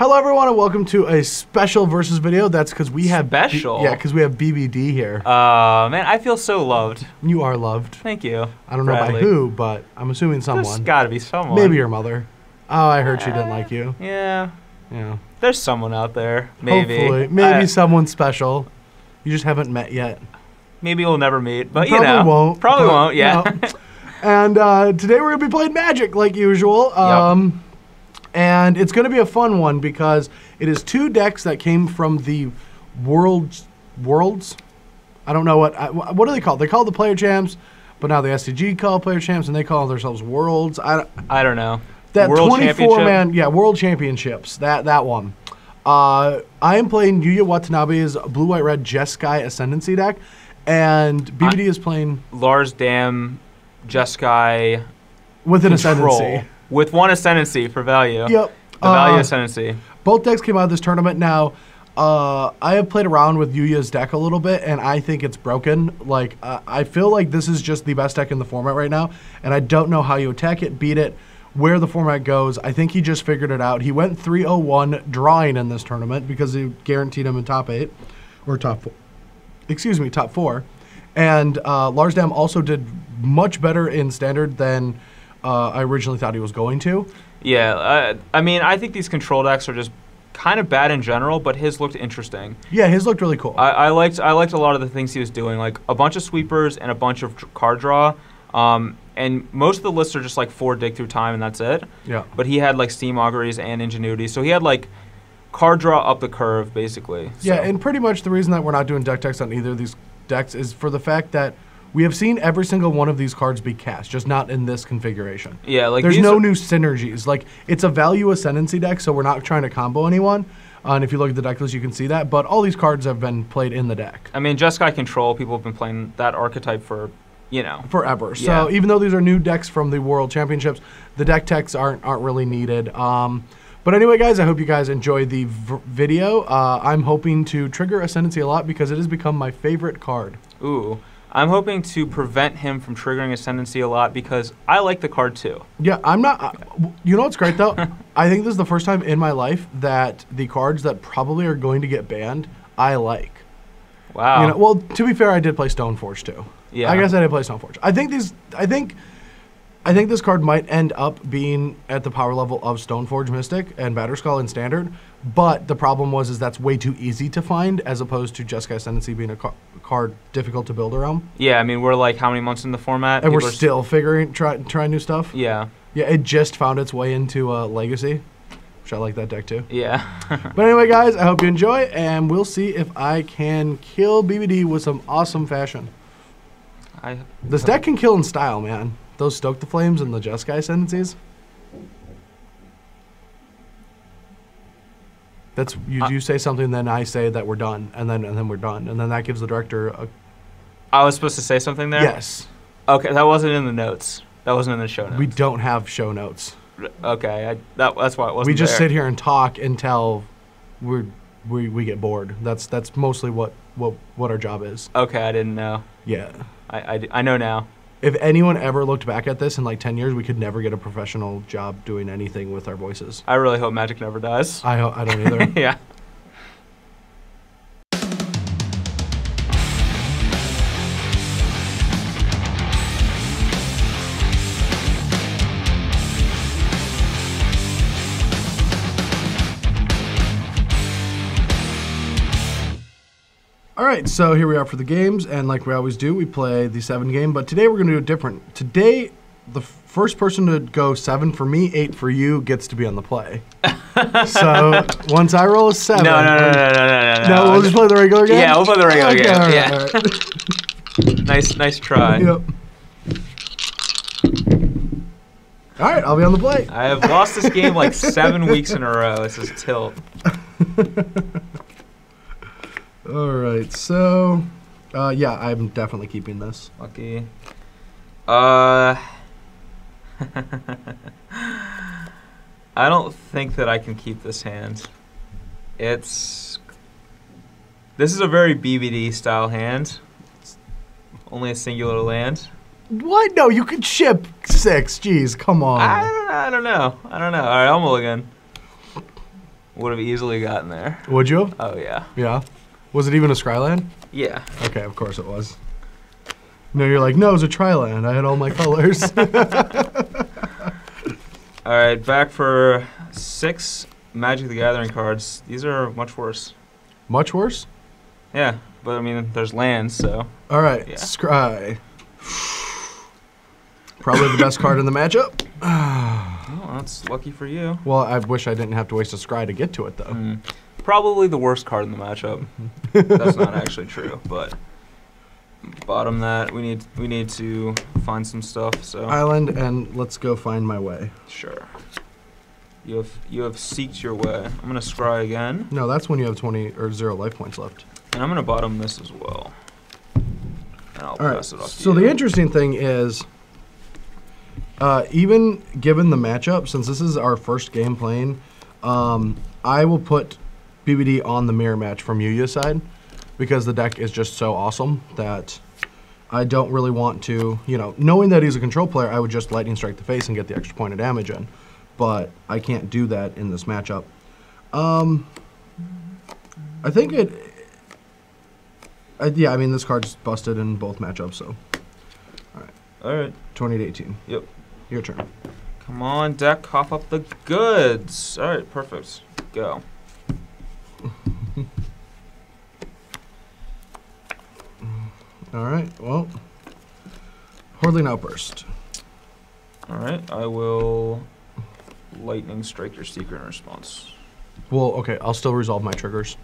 Hello everyone and welcome to a special versus video. That's because we have special. Yeah, because we have BBD here. Man, I feel so loved. You are loved. Thank you. I don't know by who, but I'm assuming someone. There's gotta be someone. Maybe your mother. Oh, I heard she didn't like you. Yeah. Yeah. There's someone out there. Maybe. Hopefully, maybe someone special. You just haven't met yet. Maybe we'll never meet, but probably you know. Won't. Probably won't. Yeah. No. And today we're gonna be playing Magic like usual. Yep. And it's going to be a fun one because it is two decks that came from the worlds. I don't know what do they call it? They call it the Player Champs, but now the SCG call Player Champs, and they call themselves Worlds. I don't know. That World 24-man, yeah, World Championships. That one. I am playing Yuya Watanabe's blue-white-red Jeskai Ascendancy deck, and BBD is playing Lars Dam Jeskai with an Control. Ascendancy. With one Ascendancy for value. Yep. The value Ascendancy. Both decks came out of this tournament. Now, I have played around with Yuya's deck a little bit, and I think it's broken. Like, I feel like this is just the best deck in the format right now, and I don't know how you attack it, beat it, where the format goes. I think he just figured it out. He went 3-0-1 drawing in this tournament because he guaranteed him in top 8, or top 4. Excuse me, top 4. And Lars Dam also did much better in Standard than I originally thought he was going to. Yeah, I mean, I think these control decks are just kind of bad in general, but his looked interesting. Yeah, his looked really cool. I liked a lot of the things he was doing, like a bunch of sweepers and a bunch of card draw. And most of the lists are just like 4 dig through time and that's it. Yeah. But he had like Steam Auguries and Ingenuity, so he had like card draw up the curve basically. Yeah, so. and pretty much the reason that we're not doing deck techs on either of these decks is for the fact that we have seen every single one of these cards be cast, just not in this configuration. Yeah, like there's no new synergies. Like, it's a value ascendancy deck, so we're not trying to combo anyone. And if you look at the deck list, you can see that. But all these cards have been played in the deck. I mean, Jeskai Control, people have been playing that archetype for, you know, forever. Yeah. So even though these are new decks from the World Championships, the deck techs aren't really needed. But anyway, guys, I hope you guys enjoyed the video. I'm hoping to trigger Ascendancy a lot because it has become my favorite card. Ooh. I'm hoping to prevent him from triggering Ascendancy a lot because I like the card too. Yeah, I'm not. You know what's great though? I think this is the first time in my life that the cards that probably are going to get banned, I like. Wow. You know, well, to be fair, I did play Stoneforge too. Yeah. I guess I did play Stoneforge. I think this card might end up being at the power level of Stoneforge Mystic and Batterskull in Standard, but the problem is that's way too easy to find as opposed to Jeskai Ascendancy being a card difficult to build around. Yeah, I mean, we're like how many months in the format? And we're still trying new stuff. Yeah. Yeah, it just found its way into Legacy, which I like that deck too. Yeah. But anyway, guys, I hope you enjoy, and we'll see if I can kill BBD with some awesome fashion. This deck can kill in style, man. Those Stoke the Flames and the Jeskai Ascendancies. That's you say something, then I say that we're done, and then we're done, and then that gives the director a. I was supposed to say something there? Yes. Okay, that wasn't in the notes. That wasn't in the show notes. We don't have show notes. Okay, that's why it wasn't. We just there. sit here and talk until we get bored. That's mostly what our job is. Okay, I didn't know. Yeah. I know now. If anyone ever looked back at this in like 10 years, we could never get a professional job doing anything with our voices. I really hope Magic never dies. I don't either. Yeah. All right, so here we are for the games, and like we always do, we play the 7 game, but today we're going to do it different. Today, the first person to go 7 for me, 8 for you, gets to be on the play. So once I roll a 7... No, we'll just play the regular game? Yeah, we'll play the regular game. All right, Yeah. all right. Nice try. Yep. All right, I'll be on the play. I have lost this game like 7 weeks in a row. This is tilt. All right, so, yeah, I'm definitely keeping this. Lucky. I don't think that I can keep this hand. This is a very BBD style hand. It's only a singular land. What? No, you could ship 6. Jeez, come on. I don't know. All right, I'll mulligan. Would have easily gotten there. Would you have? Oh, yeah. Yeah. Was it even a Scryland? Yeah. Okay, of course it was. No, you're like, no, it was a Triland. I had all my colors. All right, back for 6 Magic the Gathering cards. These are much worse. Much worse? Yeah, but I mean, there's lands, so. All right, Yeah. Scry. Probably the best card in the matchup. Well, that's lucky for you. Well, I wish I didn't have to waste a Scry to get to it, though. Probably the worst card in the matchup. That's not actually true, but bottom that. We need to find some stuff. So Island, and let's go find my way. sure. You have seeked your way. I'm gonna scry again, No, that's when you have 20 or 0 life points left. and I'm gonna bottom this as well. And I'll All right. pass it off to So you. the interesting thing is, even given the matchup, since this is our first game playing, I will put BBD on the mirror match from Yuya's side because the deck is just so awesome that I don't really want to, knowing that he's a control player, I would just lightning strike the face and get the extra point of damage in. But I can't do that in this matchup. I think yeah, I mean, this card's busted in both matchups, so. All right. 20 to 18. Yep. Your turn. Come on, deck, cough up the goods. All right, perfect. Go. All right, well, Hordling Outburst. All right, I will lightning strike your secret in response. Well, okay, I'll still resolve my triggers.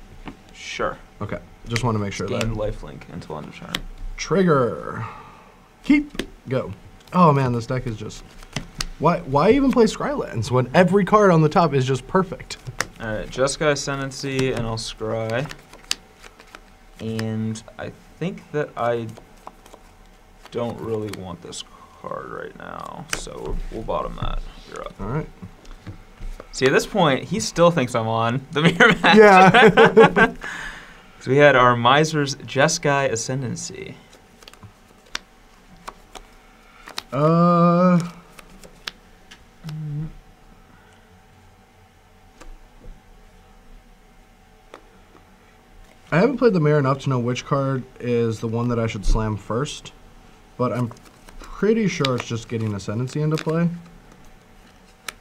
Sure. Okay, just want to make sure Gain that. lifelink until end of turn. Trigger. Keep. Go. Oh man, this deck is just. Why even play Scrylands when every card on the top is just perfect? All right, Jeskai Ascendancy, and I'll scry. And I think that I don't really want this card right now, so we'll bottom that. You're up. All right. See, at this point, he still thinks I'm on the mirror match. Yeah. So we had our Miser's Jeskai Ascendancy. I haven't played the mirror enough to know which card is the one that I should slam first, but I'm pretty sure it's just getting Ascendancy into play.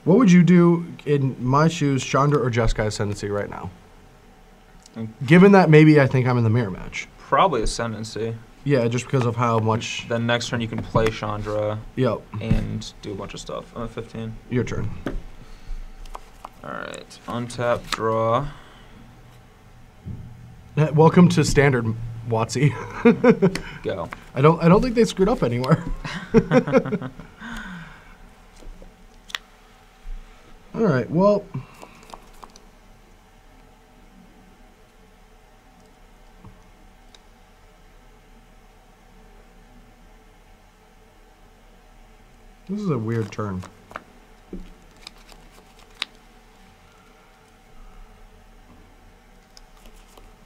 What would you do in my shoes, Chandra or Jeskai Ascendancy right now? Given that maybe I think I'm in the mirror match. Probably Ascendancy. Yeah, just because of how much. Then next turn you can play Chandra Yep. and do a bunch of stuff. I'm at 15. Your turn. All right, untap, draw. Welcome to standard, Watsy. Go. I don't think they screwed up anywhere. All right. Well. This is a weird turn.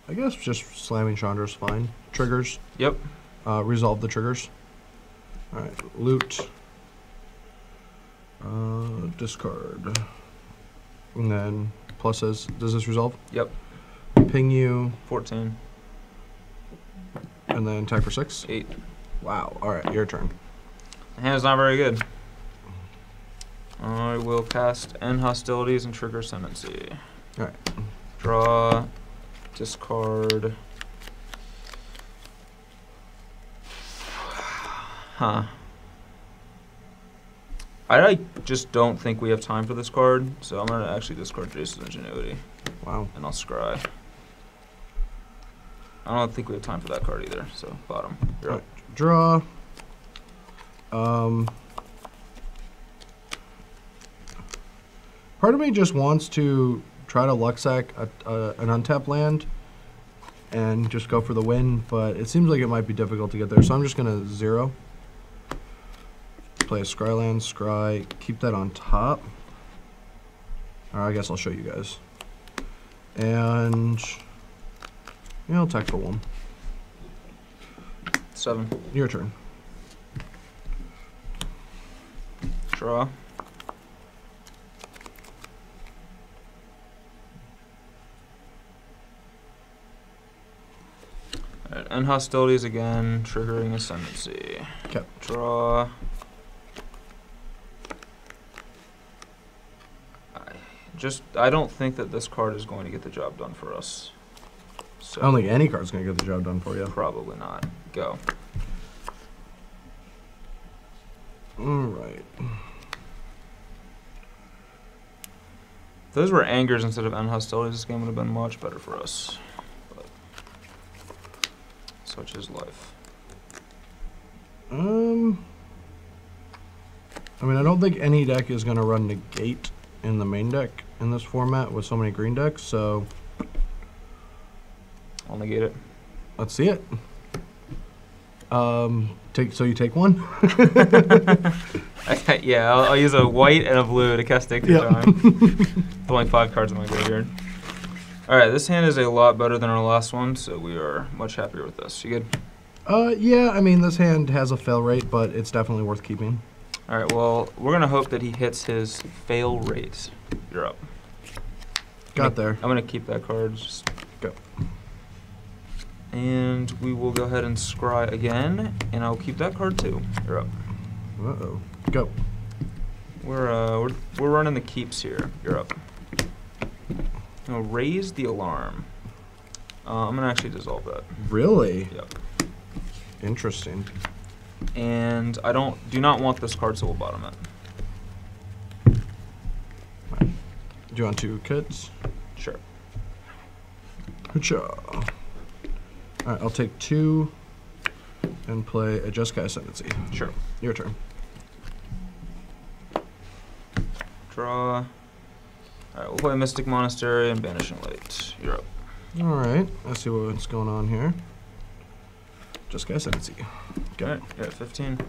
I guess just slamming Chandra's fine. Triggers. Yep. Resolve the triggers. Alright, loot. Discard. And then pluses. Does this resolve? Yep. Ping you. 14. And then type for 6. 8. Wow. Alright, your turn. The hand's not very good. I will cast End Hostilities and trigger Ascendancy. Alright. Draw. Discard. Huh. I just don't think we have time for this card, so I'm going to actually discard Jason's Ingenuity. Wow. And I'll scry. I don't think we have time for that card either, so bottom. You're up. Draw. Part of me just wants to try to Luxac an untapped land and just go for the win, but it seems like it might be difficult to get there, so I'm just going to 0. Play a Scryland, Scry, keep that on top. I guess I'll show you guys. And yeah, I'll attack for 1. 7. Your turn. Draw. end hostilities again, triggering Ascendancy. Okay. Draw. I don't think that this card is going to get the job done for us. So I don't think any card's going to get the job done for you. Probably not. Go. All right. If those were angers instead of end hostilities, this game would have been much better for us. But such is life. I mean, I don't think any deck is going to run negate in the main deck in this format with so many green decks, so I'll negate it. let's see it. So you take one? Yeah, I'll use a white and a blue to cast Dig Through Time. There's only 5 cards in my graveyard. Alright, this hand is a lot better than our last one, so we are much happier with this. You good? Yeah, I mean, this hand has a fail rate, but it's definitely worth keeping. Alright, well, we're going to hope that he hits his fail rate. You're up. Got there. I'm going to keep that card. Just go. And we will go ahead and scry again, and I'll keep that card too. You're up. Uh-oh. Go. We're running the keeps here. You're up. Now raise the alarm. I'm gonna actually dissolve that. Really? Yep. Interesting. And I do not want this card, so we'll bottom it. Do you want 2 kits? Sure. All right, I'll take 2 and play a Jeskai Ascendancy. Sure. Your turn. Draw. All right, we'll play Mystic Monastery and Banishing Light. You're up. All right, let's see what's going on here. Jeskai Ascendancy. All right, you're at 15.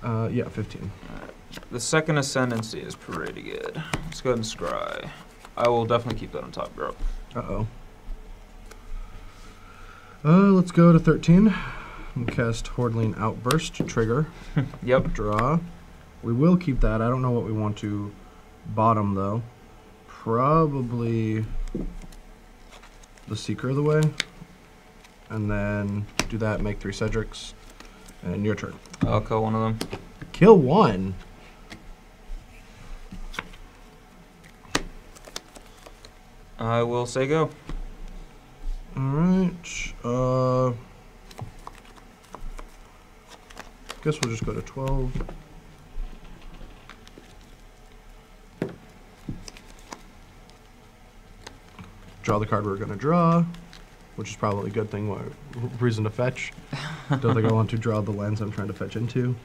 Yeah, 15. All right. The second Ascendancy is pretty good. Let's go ahead and scry. I will definitely keep that on top. You're up. Uh-oh. Let's go to 13 and cast Hordling Outburst, trigger. Yep. Draw. We will keep that. I don't know what we want to bottom, though. Probably the Seeker of the Way. And then do that, make 3 Cedrics. And your turn. I'll kill one of them. Kill one? I will say go. Alright. Guess we'll just go to 12. Draw the card we're going to draw, which is probably a good thing. Reason to fetch. Don't think I want to draw the lands I'm trying to fetch into.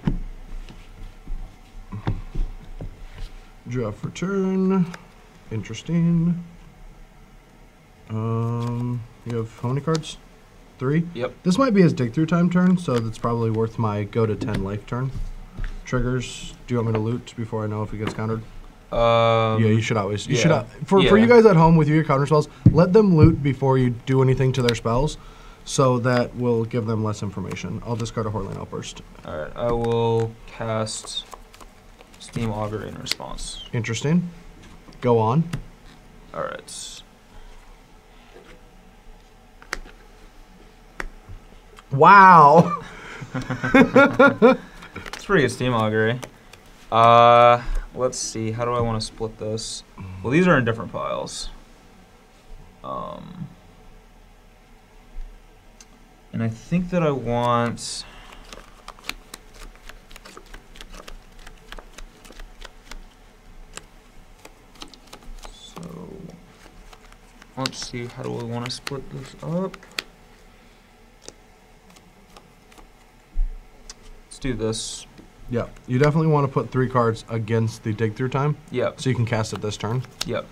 Draw for turn. Interesting. You have how many cards? 3? Yep. This might be his dig through time turn, so that's probably worth my go to 10 life turn. Triggers. Do you want me to loot before I know if it gets countered? Yeah, you should always. You should. For you guys at home with your counter spells, let them loot before you do anything to their spells, so that will give them less information. I'll discard a Hordling Outburst. All right, I will cast Steam Augur in response. Interesting. Go on. All right. Wow. It's pretty good Steam Augury. Let's see. How do I want to split this? Well, these are in different piles. And I think that I want... So, let's see. How do I want to split this up? Let's do this. Yeah, you definitely want to put 3 cards against the dig through time. Yep. So you can cast it this turn. Yep.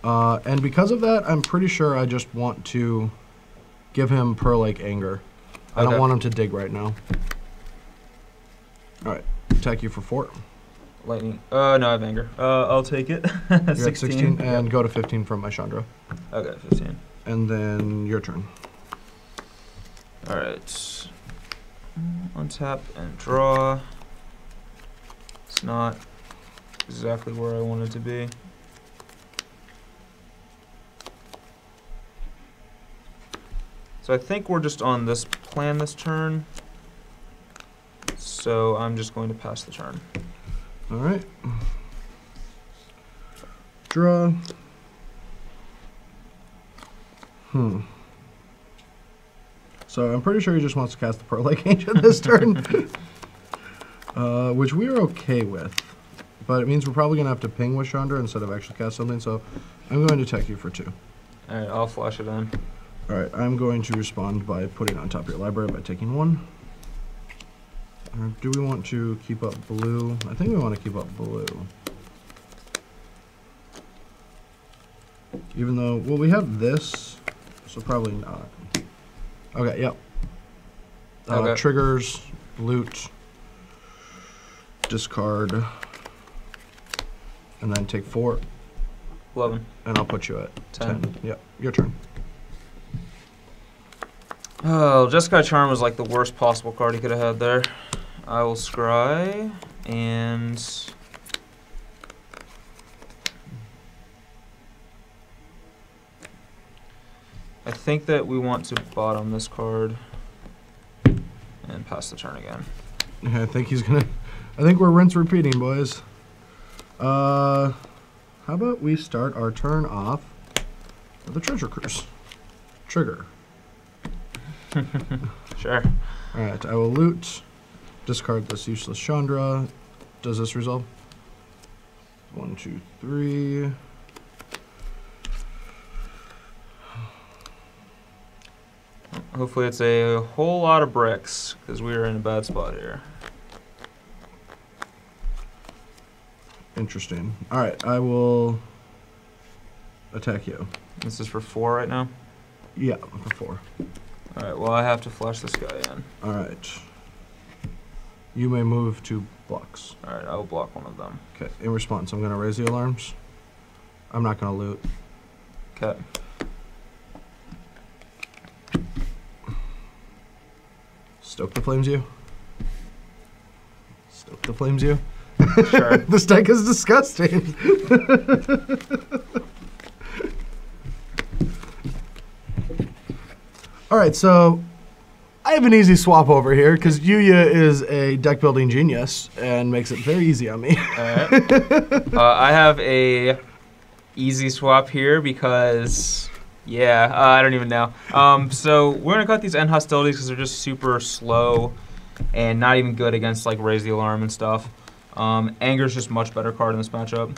And because of that, I'm pretty sure I just want to give him Pearl Lake Anger. I don't want him to dig right now. All right, attack you for 4. Lightning. No, I have Anger. I'll take it. 16. You're at 16, and go to 15 from my Chandra. Okay, 15. And then your turn. All right. Untap and draw. It's not exactly where I want it to be. So I think we're just on this plan this turn. So I'm just going to pass the turn. All right. Draw. So I'm pretty sure he just wants to cast the Pearl Lake Ancient this turn, which we are okay with. But it means we're probably going to have to ping with Chandra instead of actually cast something. So I'm going to attack you for 2. All right, I'll flash it in. All right, I'm going to respond by putting it on top of your library by taking 1. Or do we want to keep up blue? I think we want to keep up blue. Even though, well, we have this, so probably not. Okay, yep. Okay. Triggers, loot, discard, and then take 4. 11. And I'll put you at 10. Yep, your turn. Oh, Jeskai Charm was like the worst possible card he could have had there. I will scry, and I think that we want to bottom this card and pass the turn again. Yeah, I think he's gonna. I think we're rinse repeating, boys. How about we start our turn off with the Treasure Cruise? Trigger. Sure. All right, I will loot. Discard this useless Chandra. Does this resolve? 1, 2, 3. Hopefully it's a whole lot of bricks, because we are in a bad spot here. Interesting. All right, I will attack you. This is for 4 right now? Yeah, for 4. Alright, well I have to flush this guy in. All right. You may move 2 blocks. Alright, I will block one of them. Okay, in response, I'm going to raise the alarms. I'm not going to loot. Okay. Stoke the Flames you. Stoke the Flames you. Sure. This deck is disgusting. All right, so I have an easy swap over here because Yuya is a deck building genius and makes it very easy on me. Alright. I have a easy swap here because, yeah, I don't even know. So we're going to cut these end hostilities because they're just super slow and not even good against like Raise the Alarm and stuff. Anger's just much better card in this matchup.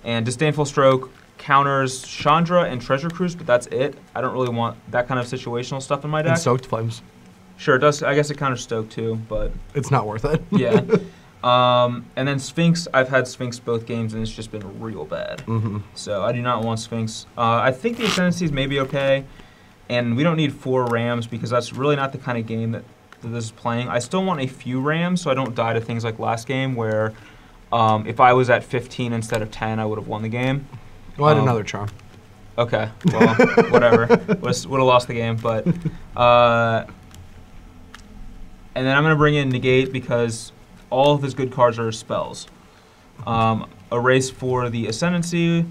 And Disdainful Stroke counters Chandra and Treasure Cruise, but that's it. I don't really want that kind of situational stuff in my deck. And Soaked Flames. Sure, it does. I guess it counters Stoke too, but it's not worth it. yeah. And then Sphinx, I've had Sphinx both games, and it's just been real bad. Mm-hmm. So I do not want Sphinx. I think the Ascendancies may be okay, and we don't need 4 Rams because that's really not the kind of game that this is playing. I still want a few Rams so I don't die to things like last game where if I was at 15 instead of 10, I would have won the game. Well, I had another charm. Okay, well, whatever. Would have lost the game, but... and then I'm going to bring in Negate because all of his good cards are spells. Erase for the Ascendancy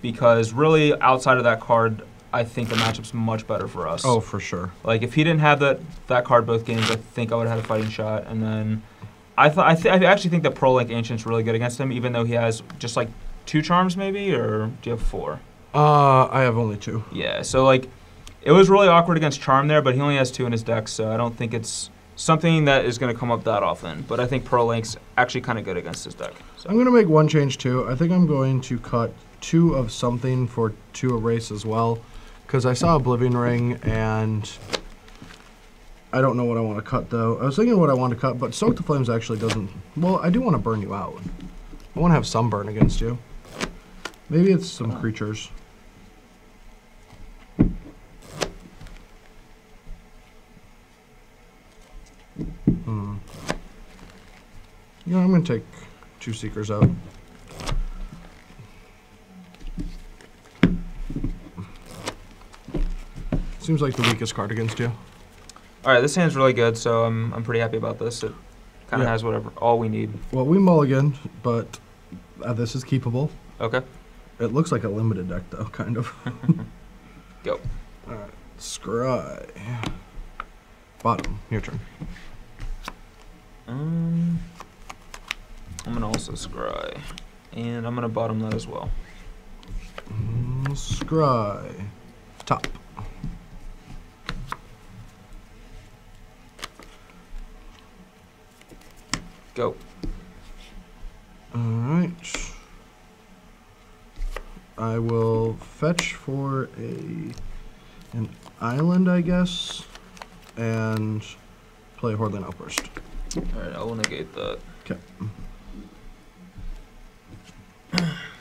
because really outside of that card, I think the matchup's much better for us. Oh, for sure. Like if he didn't have that card both games, I think I would have had a fighting shot. And then I actually think that Pearl Lake Ancient's really good against him, even though he has just like 2 charms maybe, or do you have 4? I have only 2. Yeah, so like it was really awkward against Charm there, but he only has 2 in his deck, so I don't think it's something that is going to come up that often. But I think Pearl Lake's actually kind of good against his deck. So. I'm going to make one change too. I think I'm going to cut 2 of something for 2 erase as well, because I saw Oblivion Ring and I don't know what I want to cut though. I was thinking what I want to cut, but Soak the Flames actually doesn't. Well, I do want to burn you out. I want to have some burn against you. Maybe it's some creatures. Yeah, I'm going to take 2 Seekers out. Seems like the weakest card against you. All right, this hand's really good, so I'm pretty happy about this. It kind of has all we need. Well, we mulligan, but this is keepable. Okay. It looks like a limited deck, though, kind of. Go. All right. Scry. Bottom. Your turn. I'm gonna also scry, and I'm gonna bottom that as well. Scry. Top. Go. Alright. I will fetch for an island, I guess, and play Hordland Outburst. Alright, I will negate that. Okay.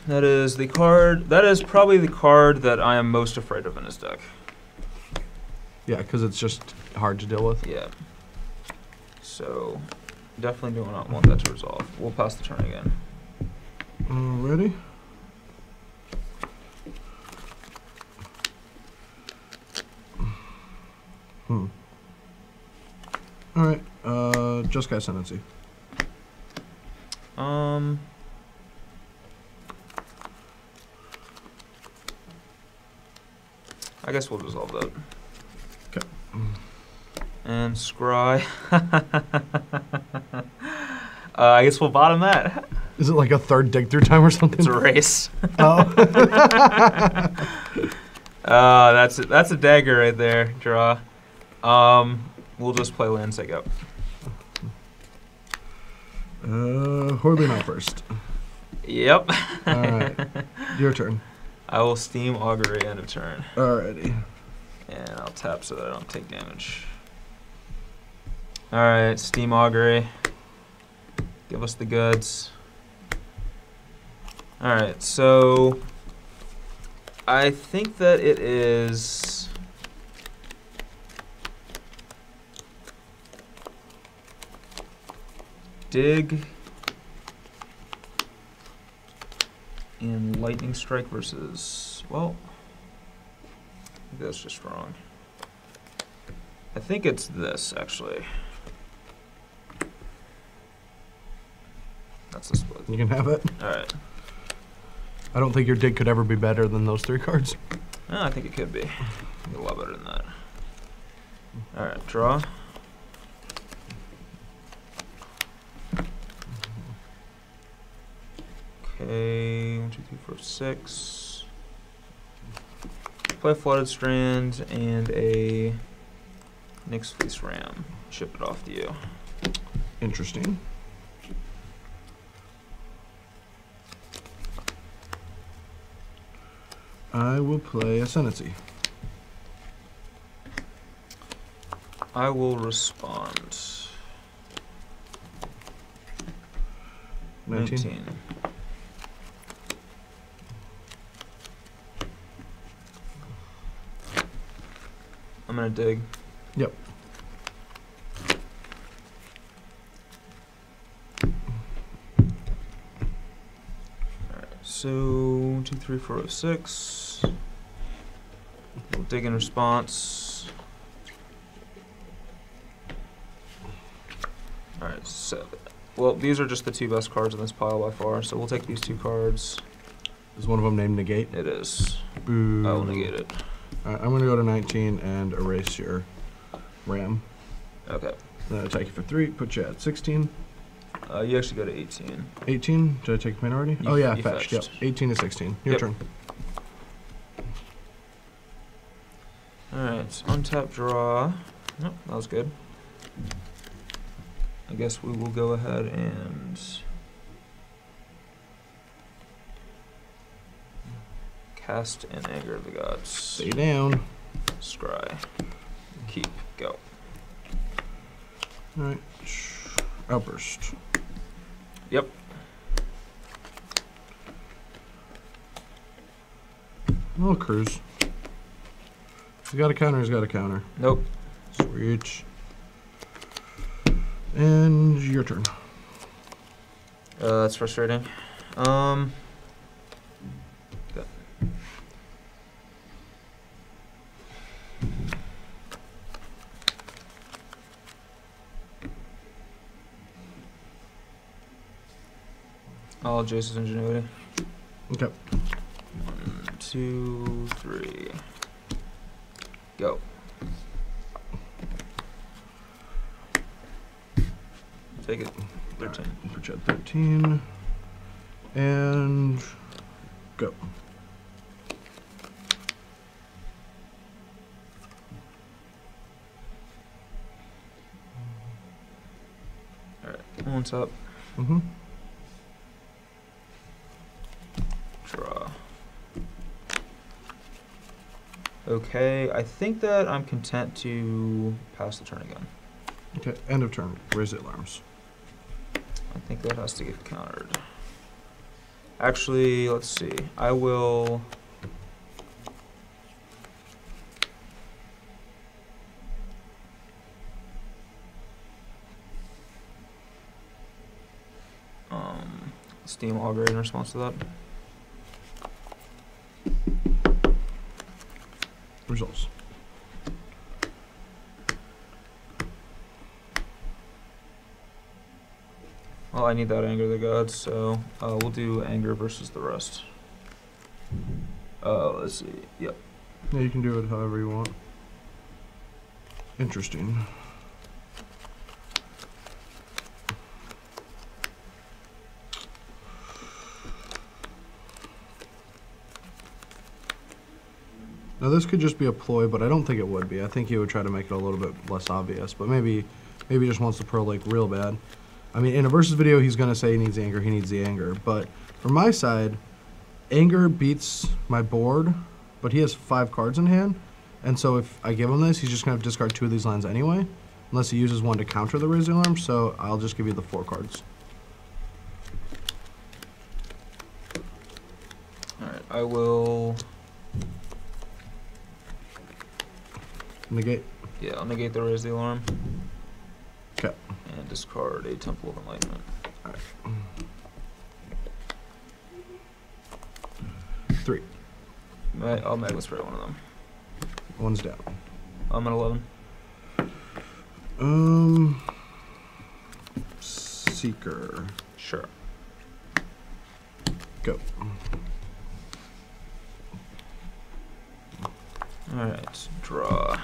That is the card. That is probably the card that I am most afraid of in this deck. Yeah, because it's just hard to deal with. Yeah. So, definitely do not want that to resolve. We'll pass the turn again. Ready? Alright, just guy ascendancy. I guess we'll resolve that. Okay. And scry. I guess we'll bottom that. Is it like a third dig through time or something? It's a race. Oh. That's a dagger right there. Draw. We'll just play Landsec up. Hordland Outburst. Yep. Alright. Your turn. I will Steam Augury end of turn. Alrighty. And I'll tap so that I don't take damage. Alright, Steam Augury. Give us the goods. Alright, so I think that it is Dig and Lightning Strike versus, well, I think that's just wrong. I think it's this, actually. That's the split. You can have it. Alright. I don't think your dig could ever be better than those 3 cards. I think it could be. A lot better than that. Alright, draw. Okay, 1, 2, 3, 4, 6. Play Flooded Strand and a Nyx Fleece Ram. Ship it off to you. Interesting. I will play Ascendancy. I will respond. 19. I'm gonna dig. Yep. Alright, so 1, 2, 3, 4, 6. We'll dig in response. Alright, so well, these are just the 2 best cards in this pile by far, so we'll take these 2 cards. Is one of them named Negate? It is. Boo. I will negate it. Alright, I'm going to go to 19 and erase your Ram. Okay. Then I attack you for 3, put you at 16. You actually go to 18. 18? Did I take a minority? You, oh yeah, you fetched. Yep. 18 to 16. Your turn. Alright, untap draw. Nope, that was good. I guess we will go ahead and cast an Anger of the Gods. Stay down. Scry. Keep. Go. Alright. Outburst. Yep. Little cruise. He's got a counter, he's got a counter. Nope. Sweet. And your turn. That's frustrating. Go. I'll Jace's Ingenuity. Okay. 1, 2, 3. Go. Take it. 13. Put you at 13. And go. Alright, one's up. Mm-hmm. Draw. Okay, I think that I'm content to pass the turn again. Okay, end of turn. Raise the alarms. I think that has to get countered. Actually, let's see. I will... Steam Augury in response to that. Results. Well, I need that Anger of the Gods, so we'll do Anger versus the rest. Let's see. Yep. Yeah, you can do it however you want. Interesting. Now this could just be a ploy, but I don't think it would be. I think he would try to make it a little bit less obvious, but maybe he just wants the Pearl Lake real bad. I mean, in a versus video, he's going to say he needs the anger, but from my side, anger beats my board, but he has 5 cards in hand, and so if I give him this, he's just going to discard 2 of these lands anyway, unless he uses one to counter the raising alarm, so I'll just give you the 4 cards. Alright, I will... Negate? Yeah, I'll negate the Raise the Alarm. Okay. And discard a Temple of Enlightenment. Alright. 3. I'll Magma Spray one of them. One's down. I'm at 11. Seeker. Sure. Go. Alright, draw.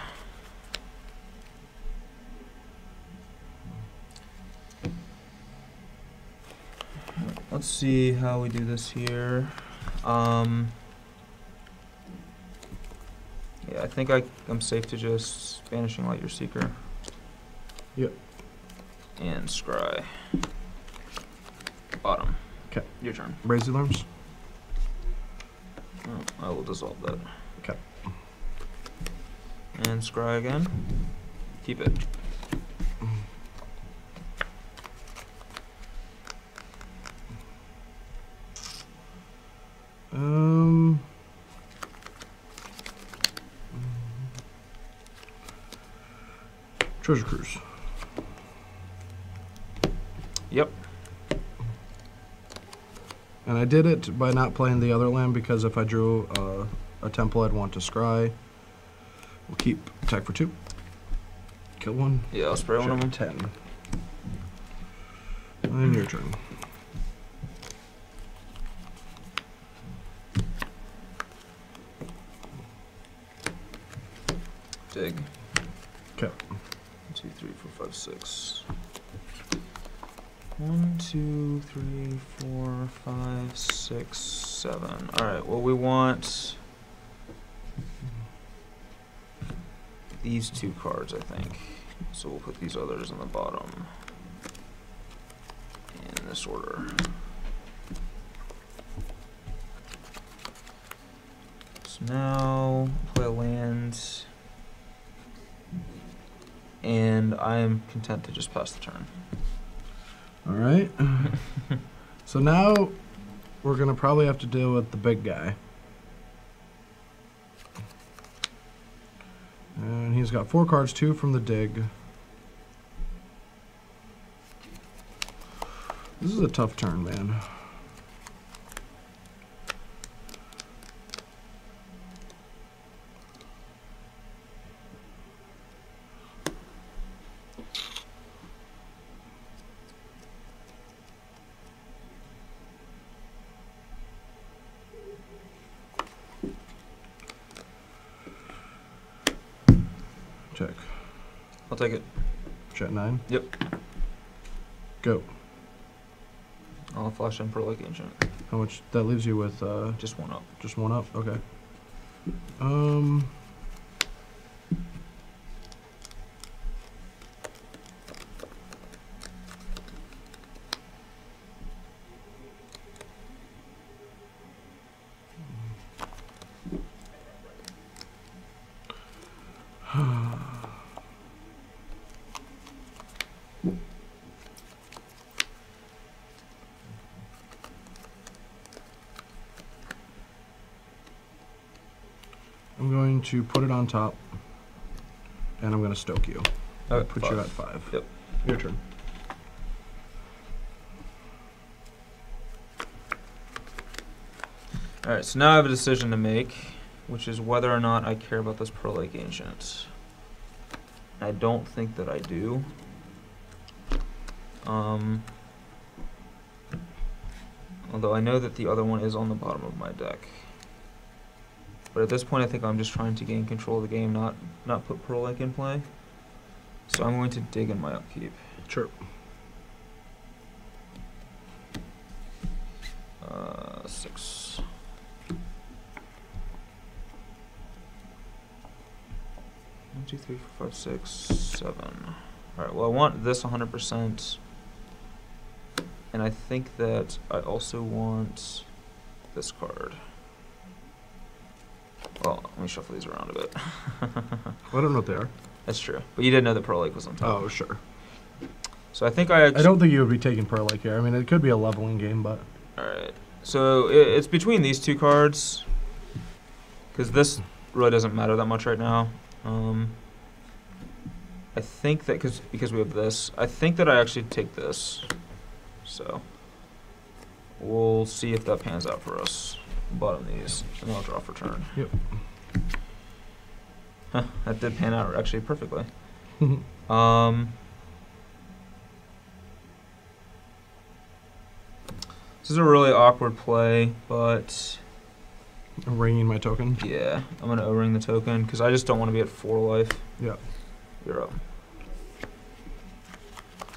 Let's see how we do this here. Yeah, I think I'm safe to just Banishing Light your Seeker. Yep. And scry. Bottom. Okay. Your turn. Raise the alarms. Oh, I will dissolve that. Okay. And scry again. Keep it. Treasure Cruise. Yep. And I did it by not playing the other land because if I drew a temple, I'd want to scry. We'll keep attack for 2. Kill one. Yeah, I'll spray one of them. 10. And your turn. Dig. Okay. 1, 2, 3, 4, 5, 6. 1, 2, 3, 4, 5, 6, 7. Alright, well we want these 2 cards, I think. So we'll put these others in the bottom. In this order. So now play a land. And I am content to just pass the turn. All right. So now we're going to probably have to deal with the big guy. And he's got 4 cards, 2 from the dig. This is a tough turn, man. Check. I'll take it. Jet 9. Yep. Go. I'll flash in Pearl Lake Ancient. How much? That leaves you with Just 1 up. just 1 up. Okay. I'm going to put it on top, and I'm going to stoke you. Put you at 5. Yep. Your turn. Alright, so now I have a decision to make, which is whether or not I care about this Pearl Lake Ancient. I don't think that I do. Although I know that the other one is on the bottom of my deck. But at this point, I think I'm just trying to gain control of the game, not put Pearl Lake in play. So I'm going to dig in my upkeep. Sure. 6. One, 2, 3, 4, 5, 6, 7. All right. Well, I want this 100%, and I think that I also want this card. Well, let me shuffle these around a bit. I don't know what they are. That's true. But you did know that Pearl Lake was on top. Oh, sure. So I think I actually... I don't think you would be taking Pearl Lake here. I mean, it could be a leveling game, but... Alright. So it's between these two cards. Because this really doesn't matter that much right now. I think that... because we have this. I think that I actually take this. So... we'll see if that pans out for us. Bottom these, and I'll draw for turn. Yep. Huh, that did pan out actually perfectly. This is a really awkward play, but... I'm ringing my token. Yeah, I'm going to O-ring the token, because I just don't want to be at 4 life. Yeah. You're up.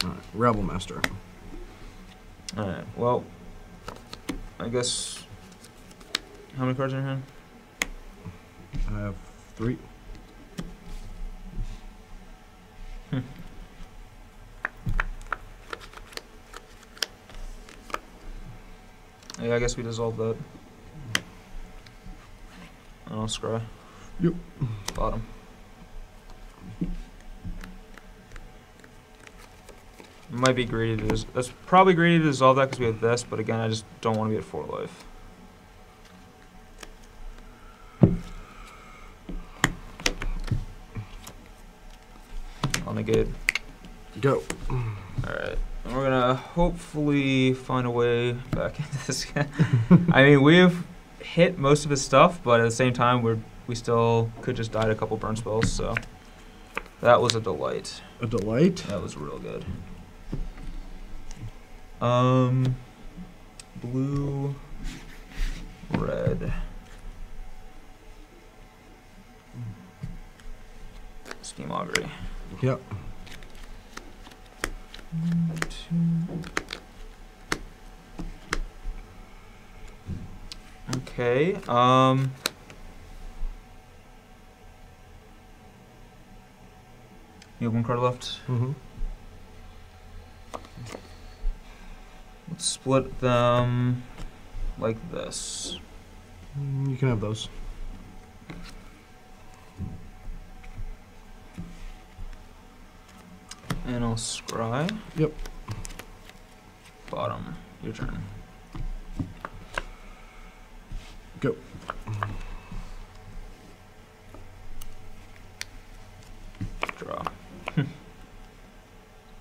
Alright, Rebel Master. Alright, well, I guess... How many cards are in your hand? I have 3. Yeah, I guess we dissolve that. I'll scry. Yep. Bottom. Might be greedy to that's probably greedy to dissolve that because we have this, but again, I just don't want to be at 4 life. I'll negate. Go. Alright. And we're gonna hopefully find a way back into this guy. I mean, we've hit most of his stuff, but at the same time, we still could just die to a couple burn spells, so that was a delight. A delight? That was real good. Blue, red. Steam Augury. Yep. 1, 2. Okay. You have 1 card left. Mm-hmm. Let's split them like this. You can have those. And I'll scry. Yep. Bottom. Your turn. Go. Draw.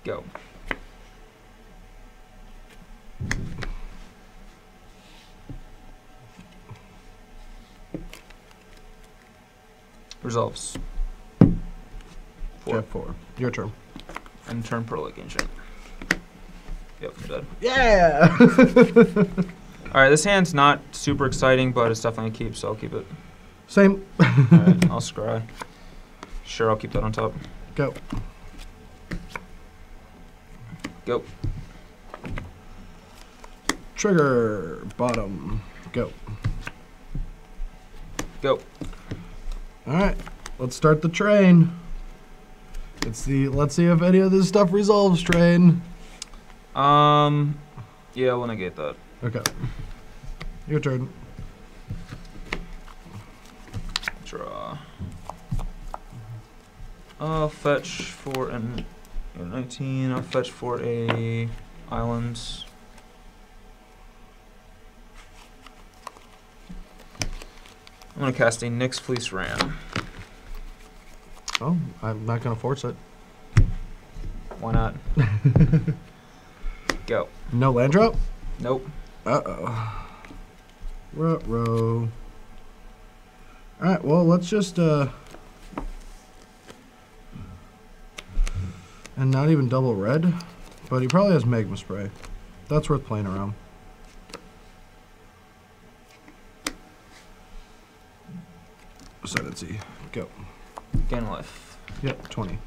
Go. Resolves. 4. Jet 4. Your turn. And turn Pearl Lake Ancient. Yep, I'm dead. Yeah! Alright, this hand's not super exciting, but it's definitely a keep, so I'll keep it. Same. Alright, I'll scry. Sure, I'll keep that on top. Go. Go. Trigger. Bottom. Go. Go. All right, let's start the train. Let's see if any of this stuff resolves train. Yeah, I'll negate that. Okay. Your turn. Draw. I'll fetch for an 19. I'll fetch for a island. I'm gonna cast a Nyx Fleece Ram. Oh, I'm not gonna force it. Why not? Go. No land drop? Nope. Uh-oh. Ruh-roh. Alright, well, let's just, and not even double red, but he probably has Magma Spray. That's worth playing around. Ascendancy. Go. Gain life. Yep, 20.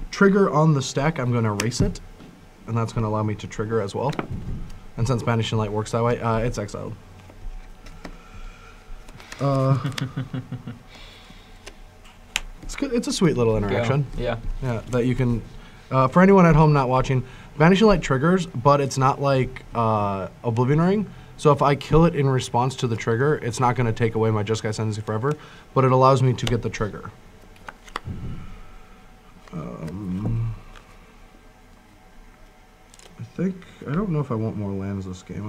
Trigger on the stack, I'm going to erase it, and that's going to allow me to trigger as well. And since Banishing Light works that way, it's exiled. It's good. It's a sweet little interaction. Yeah. Yeah, that you can. For anyone at home not watching, Banishing Light triggers, but it's not like Oblivion Ring. So if I kill it in response to the trigger, it's not going to take away my Just Guy Ascendancy forever, but it allows me to get the trigger. I don't know if I want more lands this game.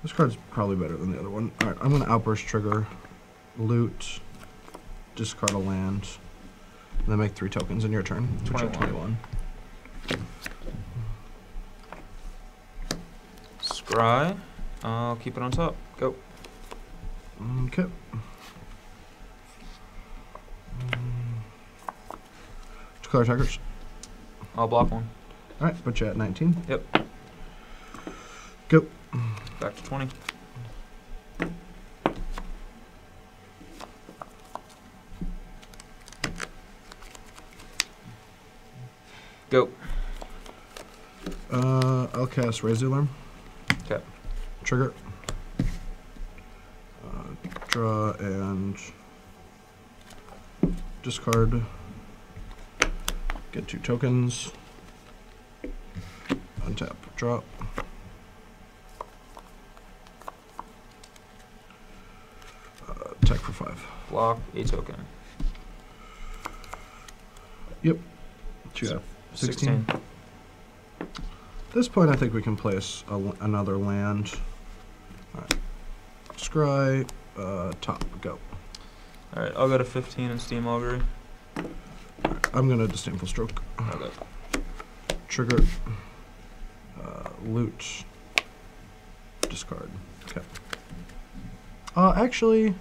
This card's probably better than the other one. All right, I'm going to Outburst trigger, loot, discard a land, and then make 3 tokens in your turn. 21. Scry. I'll keep it on top. Go. Okay. Two color attackers. I'll block one. All right, put you at 19. Yep. Go. Back to 20. Go. I'll cast Raise the Alarm. Okay. Trigger. Draw and discard. Get 2 tokens. Untap. Drop. Attack for 5. Block a token. Yep. What you have? 16. 16. At this point, I think we can place another land. All right. Scry. Top. Go. Alright, I'll go to 15 and Steam Augury. I'm going to Disdainful Stroke. Okay. Trigger. Loot. Discard. Okay. Actually,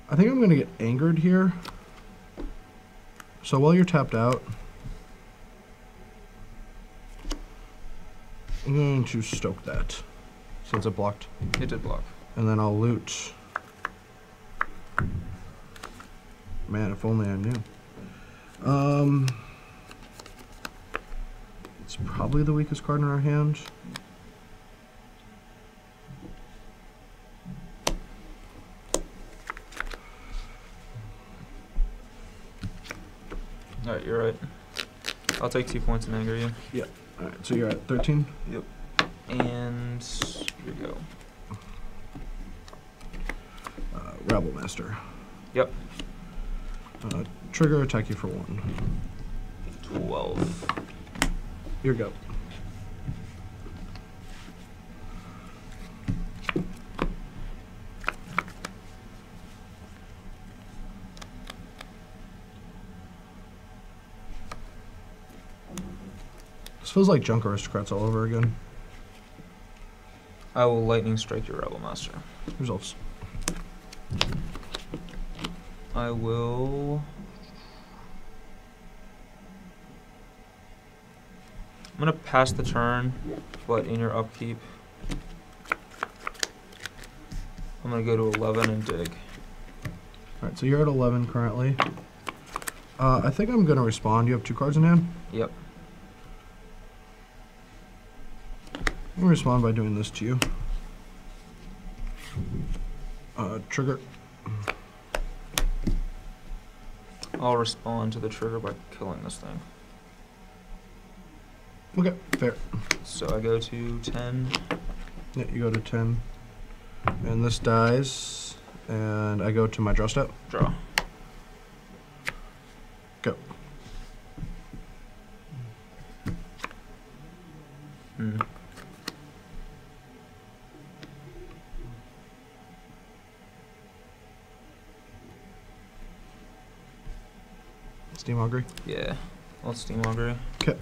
I think I'm going to get angered here. So while you're tapped out, I'm going to stoke that since it blocked. It did block. And then I'll loot. Man, if only I knew. It's probably the weakest card in our hand. Alright, you're right. I'll take 2 points and anger you. Yeah. Alright, so you're at 13? Yep. And here we go. Rabble Master. Yep. Trigger, attack you for 1. 12. Here you go. This feels like Junk Aristocrats all over again. I will lightning strike your Rebel Master. Results. I will... I'm gonna pass the turn, but in your upkeep, I'm gonna go to 11 and dig. All right, so you're at 11 currently. I think I'm gonna respond. You have 2 cards in hand. Yep. I'm gonna respond by doing this to you. Trigger. I'll respond to the trigger by killing this thing. Okay, fair. So I go to 10. Yeah, you go to 10. And this dies. And I go to my draw step. Draw. Go. Hmm. Steam Augury. Yeah. Let's Steam Augury. Okay.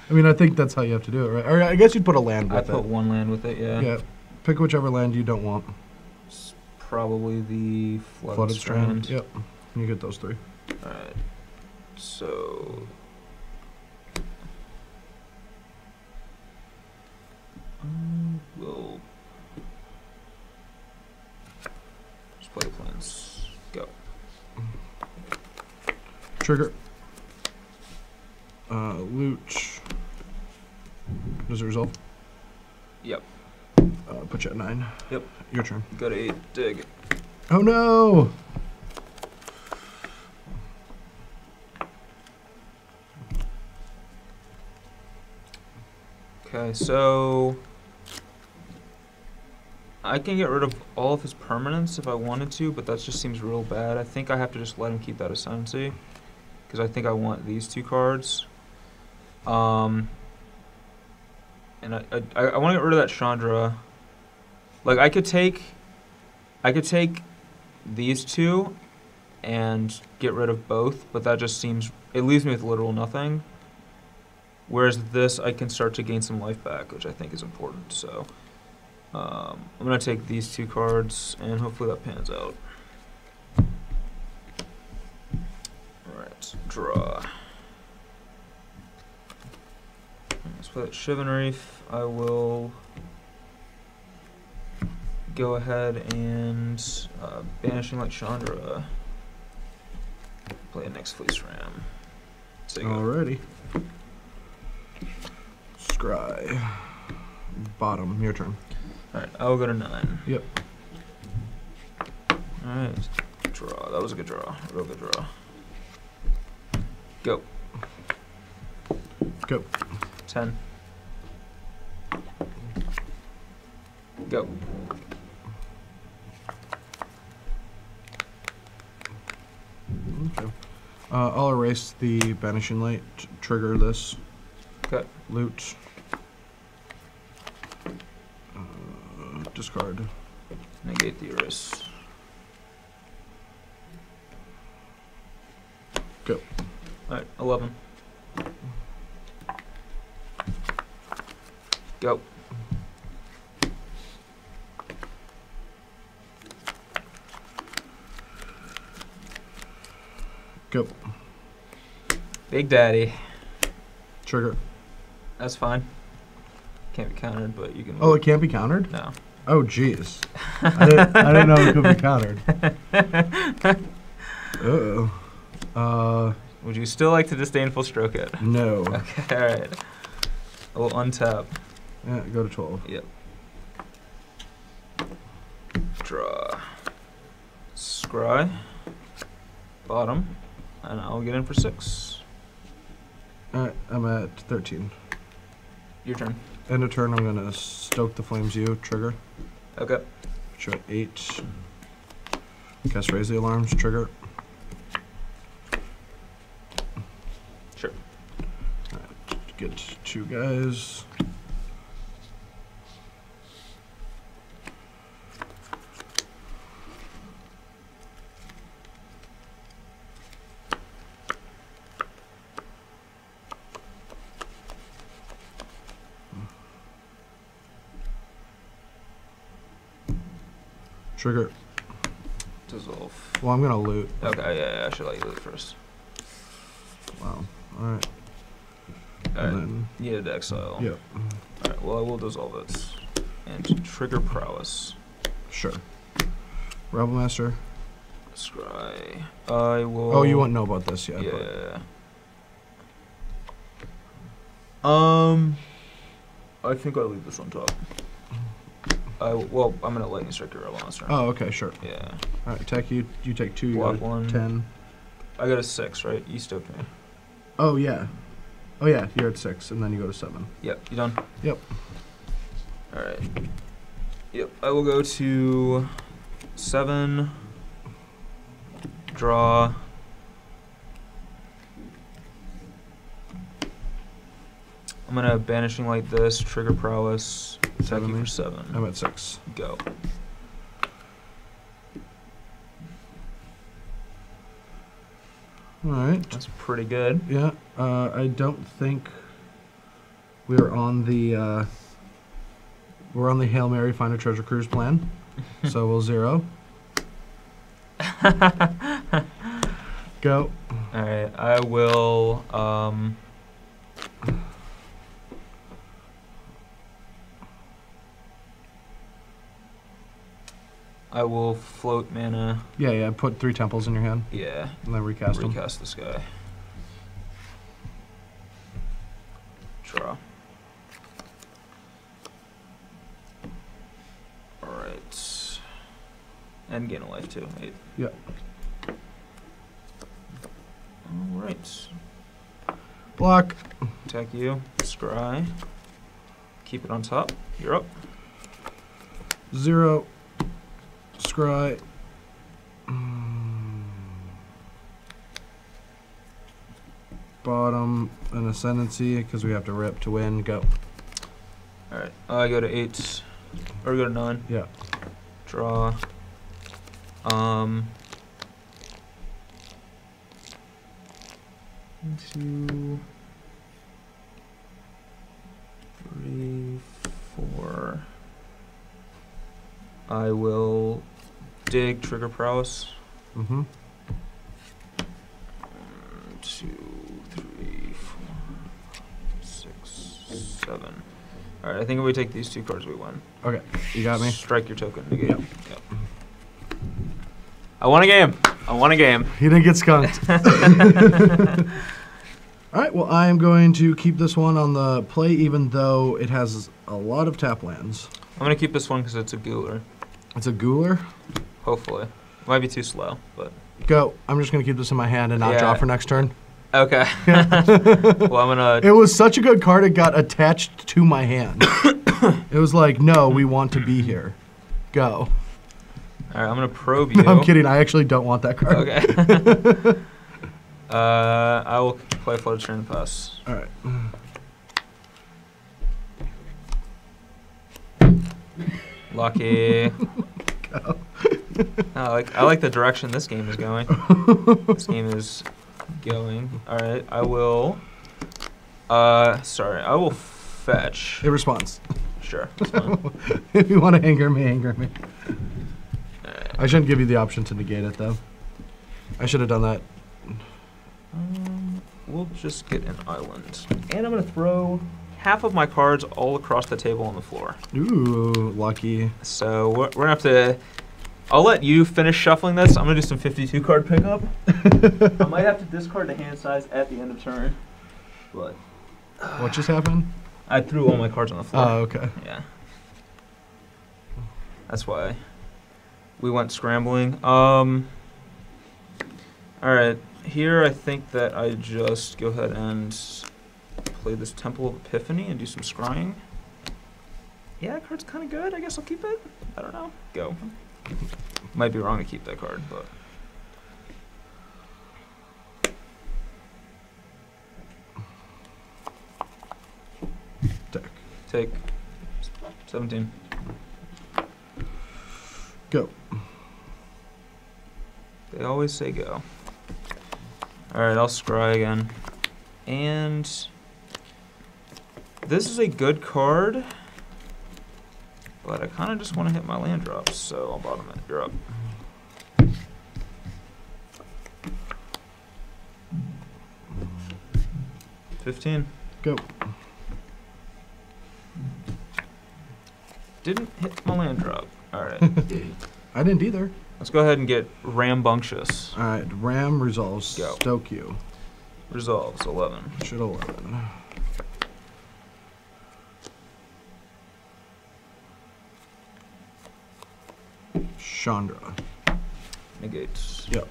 I mean, I think that's how you have to do it, right? Or I guess you'd put a land with I it. put 1 land with it, yeah. Yeah. Pick whichever land you don't want. It's probably the Flooded Strand. Yep. You get those 3. Alright. So... we'll... just play plans. Go. Trigger. Loot. Does it resolve? Yep. Put you at 9. Yep. Your turn. Go to 8. Dig. Oh no! Okay, so... I can get rid of all of his permanents if I wanted to, but that just seems real bad. I think I have to just let him keep that Ascendancy, because I think I want these 2 cards. And I want to get rid of that Chandra. Like, I could take these 2 and get rid of both, but that just seems... it leaves me with literal nothing. Whereas this, I can start to gain some life back, which I think is important, so... I'm going to take these 2 cards, and hopefully that pans out. Alright, draw. Let's play that Shivan Reef. I will go ahead and Banishing Light Chandra. Play a next Fleece Ram. Alrighty. Scry. Bottom, your turn. Alright, I will go to 9. Yep. Alright, draw. That was a good draw. Real good draw. Go. Go. 10. Go. Okay. I'll erase the Banishing Light, trigger this. Okay. Loot. Discard. Negate the erase. Go. Alright, 11. Go. Go. Big Daddy. Trigger. That's fine. Can't be countered, but you can... Oh, it can't be countered? No. Oh, jeez. I didn't know it could be countered. Uh-oh. Would you still like to disdainful stroke it? No. Okay, alright. I will untap. Yeah, go to 12. Yep. Draw. Scry. Bottom. And I'll get in for 6. Alright, I'm at 13. Your turn. End of turn, I'm going to stoke the flames you, trigger. Okay. Put you at 8. Cast raise the alarms, trigger. Sure. Alright, get 2 guys. Trigger. Dissolve. Well, I'm gonna loot. Okay, yeah, I should let you loot first. Wow. Alright. Alright, then, needed exile. yep. Alright, well I will dissolve it. And trigger prowess. Sure. Rebel Master. Scry. I will... Oh, you won't know about this yet. Yeah. I think I'll leave this on top. Well, I'm gonna lightning strike your Rebel Master. Oh, okay, sure. Yeah. Alright, attack you. You take 2, you Block go 1. 10. I got a 6, right? You stoked me. Oh, yeah. Oh, yeah, you're at 6, and then you go to 7. Yep, you done? Yep. Alright. Yep, I will go to 7. Draw. I'm gonna banishing like this, trigger prowess, attack you for 7. I'm at 6. Go. Alright. That's pretty good. Yeah, I don't think we're on the Hail Mary Find a Treasure Cruise plan. So we'll 0. Go. Alright, I will float mana. Yeah, put 3 temples in your hand. Yeah. And then recast them. Recast this guy. Draw. Alright. And gain a life too. 8. Yep. Alright. Block. Attack you. Scry. Keep it on top. You're up. 0. Scry. Bottom and ascendancy because we have to rip to win. Go. Alright. I go to 8. Or go to 9. Yeah. Draw. 2, 3, 4. I will dig trigger prowess. Mm-hmm. 2, 3, 4, 6, 7. Alright, I think if we take these 2 cards, we win. Okay, you got me. Strike your token. Negate. Yep. Yep. I won a game. I won a game. You didn't get skunked. All right, well, I am going to keep this one on the play, even though it has a lot of tap lands. I'm going to keep this one because it's a ghouler. It's a ghouler? Hopefully. Might be too slow, but... Go. I'm just going to keep this in my hand and not draw for next turn. Okay. Well, I'm going to... It was such a good card, it got attached to my hand. It was like, no, we want to be here. Go. All right, I'm going to probe you. No, I'm kidding. I actually don't want that card. Okay. I will play Flood Turn Pass. All right. Lucky. Go. I like the direction this game is going. This game is going. All right, I will. Sorry, I will fetch. It responds. Sure, that's fine. If you want to anger me, anger me. I shouldn't give you the option to negate it, though. I should have done that. We'll just get an island. And I'm going to throw half of my cards all across the table on the floor. Ooh, lucky. So we're going to have to... I'll let you finish shuffling this. I'm going to do some 52 card pickup. I might have to discard the hand size at the end of turn. But... What just happened? I threw all my cards on the floor. Oh, okay. Yeah. That's why we went scrambling. All right. Here, I think that I just go ahead and play this Temple of Epiphany and do some scrying. Yeah, that card's kind of good. I guess I'll keep it. I don't know. Go. Might be wrong to keep that card, but... Deck. Take 17. Go. They always say go. Alright, I'll scry again. And this is a good card, but I kind of just want to hit my land drops, so I'll bottom it. You're up. $15. Go. Didn't hit my land drop. All right. I didn't either. Let's go ahead and get rambunctious. All right, Ram resolves. Go. Stoke you. Resolves 11. Should 11. Chandra. Negates. Yep.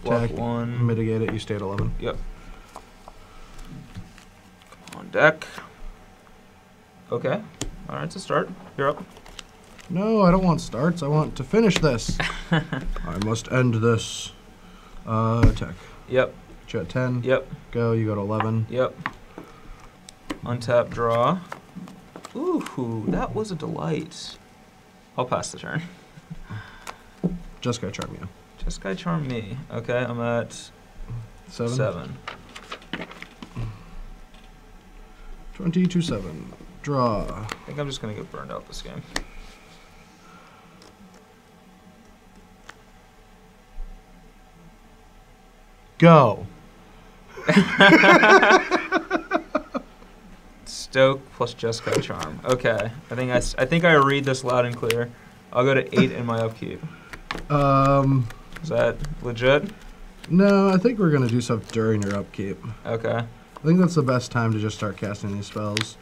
Block Attack, 1. Mitigate it. You stay at 11. Yep. On deck. Okay. All right, it's a start. You're up. No, I don't want starts. I want to finish this. I must end this. Attack. Yep. You at 10. Yep. Go. You go to 11. Yep. Untap, draw. Ooh, that was a delight. I'll pass the turn. Just got charm you. Just guy charm me. Okay, I'm at 7. 20-7. Draw. I think I'm just gonna get burned out this game. Go. Stoke plus just guy charm. Okay, I think I read this loud and clear. I'll go to 8 in my upkeep. Is that legit? No, I think we're gonna do stuff during your upkeep. Okay. I think that's the best time to just start casting these spells.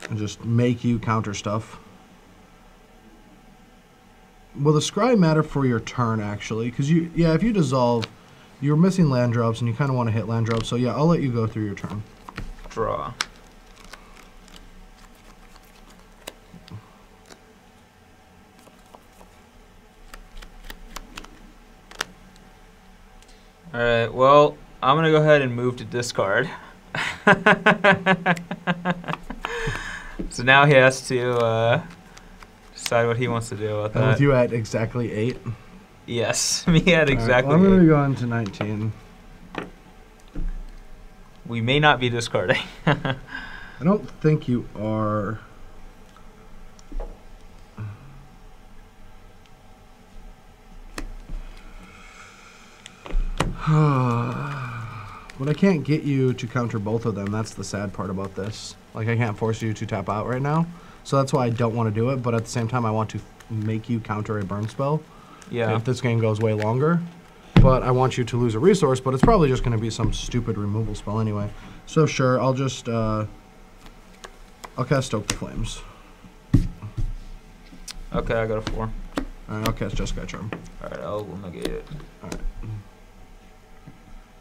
And just make you counter stuff. Will the scry matter for your turn, actually? Because if you dissolve, you're missing land drops, and you kind of want to hit land drops. So yeah, I'll let you go through your turn. Draw. All right, well, I'm going to go ahead and move to discard. So now he has to decide what he wants to do with that. And with you at exactly 8? Yes, me at exactly I'm going to 8. be going to 19. We may not be discarding. I don't think you are. But I can't get you to counter both of them. That's the sad part about this. Like, I can't force you to tap out right now. So that's why I don't want to do it. But at the same time, I want to make you counter a burn spell. Yeah. If this game goes way longer. But I want you to lose a resource. But it's probably just going to be some stupid removal spell anyway. So sure, I'll just... I'll cast Stoke the Flames. Okay, I got a 4. Alright, I'll cast Jeskai Charm. Alright, I'll negate it. Alright.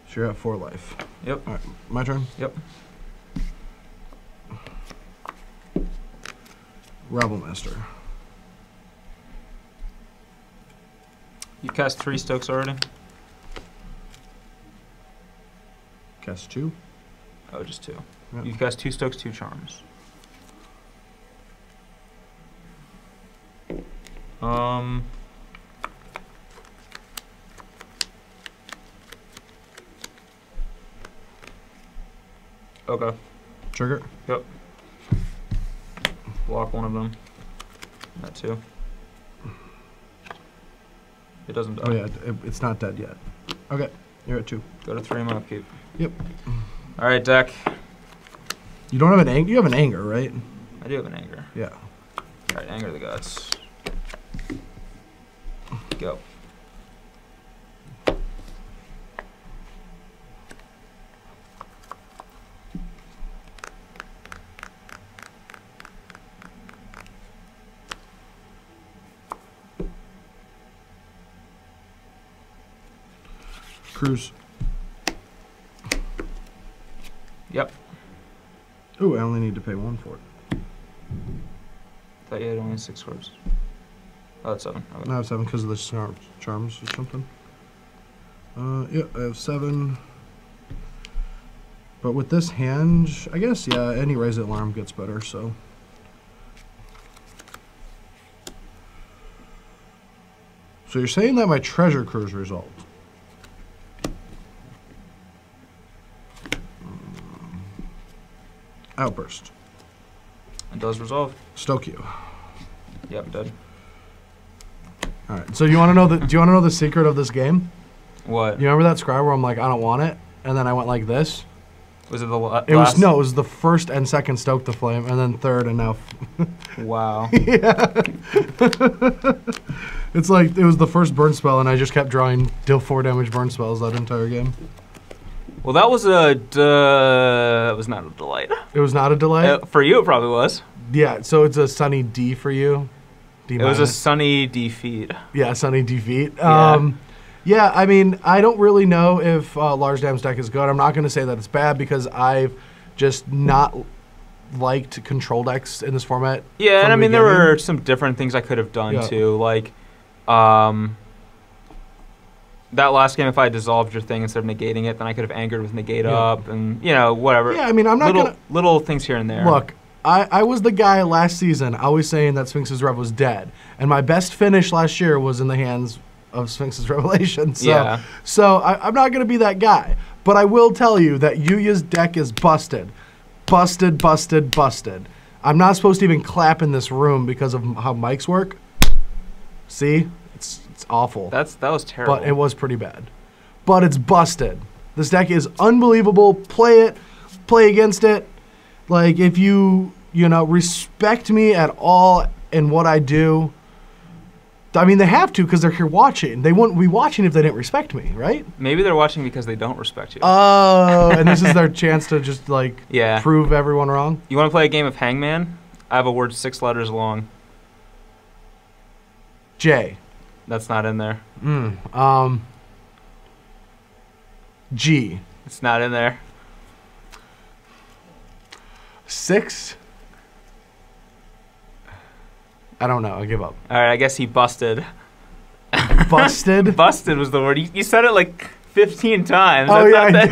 So you're at 4 life. Yep. Alright, my turn? Yep. Rabble Master. You cast 3 Stokes already? Cast 2. Oh, just 2. Yep. You've cast 2 Stokes, 2 Charms. Okay. Trigger. Yep. Block one of them. That 2. It doesn't die. Oh yeah, it's not dead yet. Okay, you're at 2. Go to 3 in my upkeep. Yep. Alright, deck. You don't have an anger? You have an anger, right? I do have an anger. Yeah. Alright, anger the gods. Go. Cruise. Yep. Ooh, I only need to pay 1 for it. Thought you had only 6 cards. Oh, that's 7. Okay. I have 7 because of the charms or something. Yeah, I have 7. But with this hand, I guess, yeah, any raise alarm gets better, so. So you're saying that my treasure cruise result. Outburst. It does resolve. Stoke you. Yep, dead. All right. So you want to know the? Do you want to know the secret of this game? What? You remember that scry where I'm like, I don't want it, and then I went like this. Was it the last? It was the first and second Stoke the Flame, and then third, and now. Wow. Yeah. It's like it was the first burn spell, and I just kept drawing deal 4 damage burn spells that entire game. Well, that was it was not a delight. It was not a delight? For you, it probably was. Yeah, so it's a sunny D for you. D it was a sunny defeat. Yeah, sunny defeat. Yeah. Yeah, I mean, I don't really know if Large Dam's deck is good. I'm not going to say that it's bad because I've just not liked control decks in this format. Yeah, and I mean, there were some different things I could have done too. Like, that last game, if I dissolved your thing instead of negating it, then I could have angered with negate up and, you know, whatever. Yeah, I mean, I'm not little things here and there. Look, I was the guy last season always saying that Sphinx's Rev was dead. And my best finish last year was in the hands of Sphinx's Revelation. So, I'm not going to be that guy. But I will tell you that Yuya's deck is busted. Busted, busted, busted. I'm not supposed to even clap in this room because of how mics work. See? It's awful. That was terrible. But it was pretty bad. But it's busted. This deck is unbelievable. Play it. Play against it. Like, if you respect me at all in what I do, I mean, they have to because they're here watching. They wouldn't be watching if they didn't respect me, right? Maybe they're watching because they don't respect you. Oh, and this is their chance to just, like, prove everyone wrong? You want to play a game of Hangman? I have a word 6 letters long. J. That's not in there. G. It's not in there. 6? I don't know. I give up. All right, I guess he busted. Busted? Busted was the word. You said it like 15 times. Oh, yeah, I did.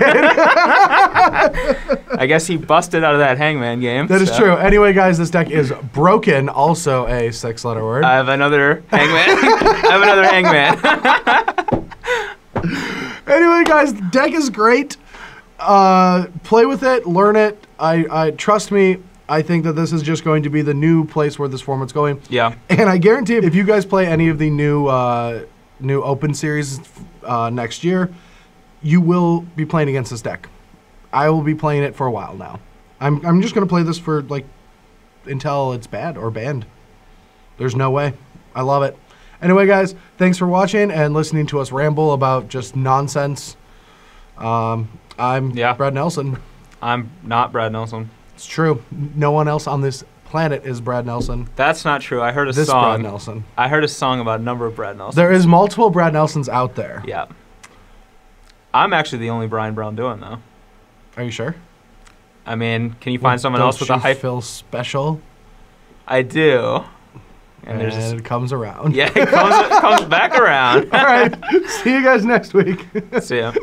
I guess he busted out of that Hangman game. That is true. Anyway, guys, this deck is broken. Also a 6-letter word. I have another Hangman. Anyway, guys, the deck is great. Play with it. Learn it. I trust me. I think that this is just going to be the new place where this format's going. Yeah. And I guarantee if you guys play any of the new Open Series next year, you will be playing against this deck. I will be playing it for a while now. I'm just going to play this for, like, until it's bad or banned. There's no way. I love it. Anyway, guys, thanks for watching and listening to us ramble about just nonsense. I'm Brad Nelson. I'm not Brad Nelson. It's true. No one else on this planet is Brad Nelson. That's not true. I heard a song. This Brad Nelson. I heard a song about a number of Brad Nelsons. There is multiple Brad Nelsons out there. Yeah. I'm actually the only Braun-Duin, though. Are you sure? I mean, can you find someone else with a hype? Feel special? I do. And it comes around. Yeah, it comes back around. All right. See you guys next week. See ya.